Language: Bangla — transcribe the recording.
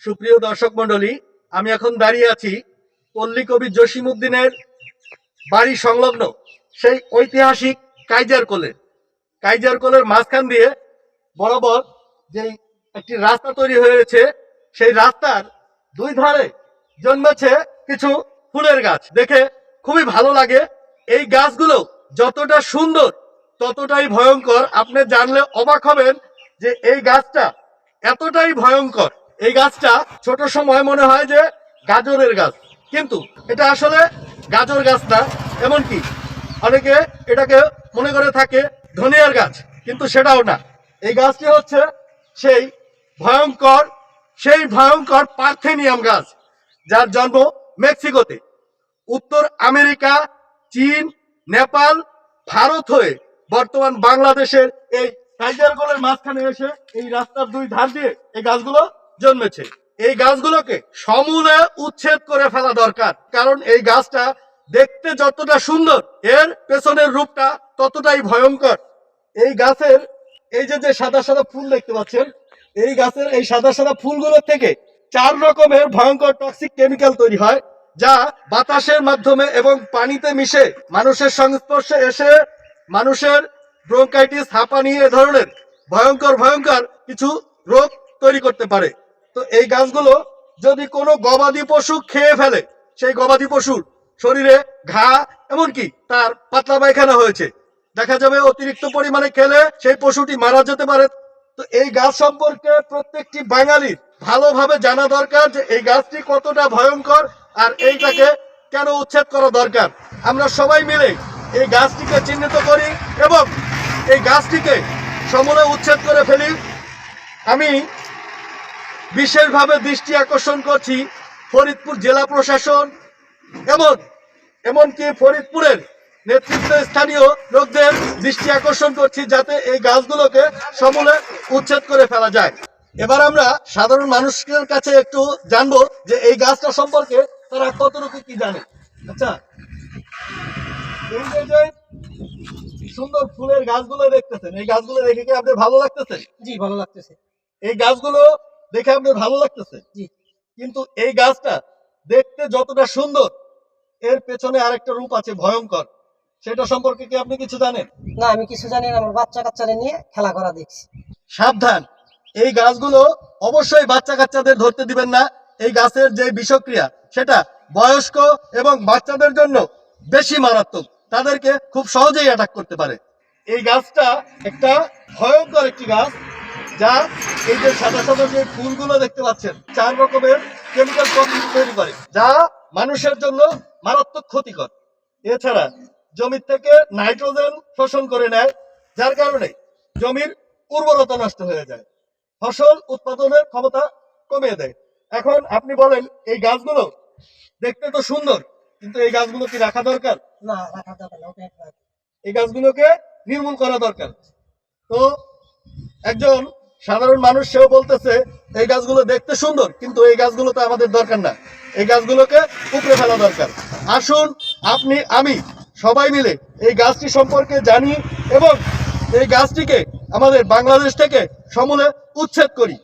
সুপ্রিয় দর্শক মন্ডলী, আমি এখন দাঁড়িয়ে আছি পল্লী কবি জসিমউদ্দিনের বাড়ি সংলগ্ন সেই ঐতিহাসিক কাইজার কোলের মাঝখান দিয়ে বরাবর যে একটি রাস্তা তৈরি হয়েছে, সেই রাস্তার দুই ধারে জন্মেছে কিছু ফুলের গাছ। দেখে খুবই ভালো লাগে। এই গাছগুলো যতটা সুন্দর ততটাই ভয়ঙ্কর। আপনি জানলে অবাক হবেন যে এই গাছটা এতটাই ভয়ঙ্কর। এই গাছটা ছোট সময় মনে হয় যে গাজরের গাছ, কিন্তু এটা আসলে গাজর গাছ না। এমনকি অনেকে এটাকে মনে করে থাকে ধনিয়ার গাছ, কিন্তু সেটাও না। এই গাছটি হচ্ছে সেই ভয়ঙ্কর পার্থেনিয়াম গাছ, যার জন্ম মেক্সিকোতে। উত্তর আমেরিকা, চীন, নেপাল, ভারত হয়ে বর্তমান বাংলাদেশের এই কাইজার কোলের মাঝখানে এসে এই রাস্তার দুই ধার দিয়ে এই গাছগুলো জন্মেছে। এই গাছগুলোকে সমূলে উচ্ছেদ করে ফেলা দরকার, কারণ এই গাছটা দেখতে যতটা সুন্দর এর পেছনের রূপটা ততটাই ভয়ঙ্কর। এই গাছের এই যে সাদা সাদা ফুল দেখতে পাচ্ছেন, এই গাছের এই সাদা সাদা ফুলগুলো থেকে 4 রকমের ভয়ঙ্কর টক্সিক কেমিক্যাল তৈরি হয়, যা বাতাসের মাধ্যমে এবং পানিতে মিশে মানুষের সংস্পর্শে এসে মানুষের ব্রঙ্কাইটিস, হাঁপানি এ ধরনের ভয়ঙ্কর কিছু রোগ তৈরি করতে পারে। তো এই গাছগুলো যদি কোনো গবাদি পশু খেয়ে ফেলে, সেই গবাদি পশুর শরীরে ঘা, এমনকি তার পাতলা পায়খানা হয়েছে, দেখা যাবে অতিরিক্ত পরিমাণে খেলে সেই পশুটি মারা যেতে পারে। তো এই গাছ সম্পর্কে প্রত্যেকটি বাঙালির ভালোভাবে জানা দরকার যে এই গাছটি কতটা ভয়ঙ্কর আর এইটাকে কেন উচ্ছেদ করা দরকার। আমরা সবাই মিলে এই গাছটিকে চিহ্নিত করি এবং এই গাছটিকে সমূলে উচ্ছেদ করে ফেলি। আমি বিশেষভাবে দৃষ্টি আকর্ষণ করছি ফরিদপুর জেলা প্রশাসন এমনকি ফরিদপুরের নেতৃত্ব স্থানীয় লোকদের দৃষ্টি আকর্ষণ করছি, যাতে এই গাছগুলোকে সমূলে উচ্ছেদ করে ফেলা যায়। এবার আমরা সাধারণ মানুষের কাছে একটু জানবো যে এই গাছটা সম্পর্কে তারা কতটুকু কি জানে। আচ্ছা, এই যে সুন্দর ফুলের গাছগুলো দেখতেছেন, এই গাছগুলো দেখে কি আপনার ভালো লাগতেছে? জি, ভালো লাগতেছে। এই গাছগুলো দেখে আপনার ভালো লাগতেছে? জি। কিন্তু এই গাছটা দেখতে যতটা সুন্দর, এর পেছনে আরেকটা রূপ আছে ভয়ঙ্কর। সেটা সম্পর্কে কি আপনি কিছু জানেন? না, আমি কিছু জানি না। আমার বাচ্চা কাচ্চাদের নিয়ে খেলা করা দেখছি। সাবধান, এই গাছগুলো অবশ্যই বাচ্চা কাচ্চাদের ধরতে দিবেন না। এই গাছের যে বিষক্রিয়া সেটা বয়স্ক এবং বাচ্চাদের জন্য বেশি মারাত্মক, তাদেরকে খুব সহজেই অ্যাটাক করতে পারে। এই গাছটা একটা ভয়ঙ্কর একটি গাছ, যা এই যে সাদা সাদা যে ফুলগুলো দেখতে পাচ্ছেন 4 রকমের কেমিক্যাল কম্পাউন্ড তৈরি করে, যা মানুষের জন্য মারাত্মক ক্ষতিকর। এছাড়া জমি থেকে নাইট্রোজেন শোষণ করে নেয়, যার কারণে জমির উর্বরতা নষ্ট হয়ে যায়, ফসল উৎপাদনের ক্ষমতা কমিয়ে দেয়। এখন আপনি বলেন, এই গাছগুলো দেখতে তো সুন্দর, কিন্তু এই গাছগুলো কি রাখা দরকার? না, রাখা যাবে না। এই গাছগুলোকে নির্মূল করা দরকার। তো একজন সাধারণ মানুষ সেও বলতেছে এই গাছগুলো দেখতে সুন্দর, কিন্তু এই গাছগুলো তো আমাদের দরকার না, এই গাছগুলোকে উপড়ে ফেলা দরকার। আসুন আপনি আমি সবাই মিলে এই গাছটি সম্পর্কে জানি এবং এই গাছটিকে আমাদের বাংলাদেশ থেকে সমূলে উচ্ছেদ করি।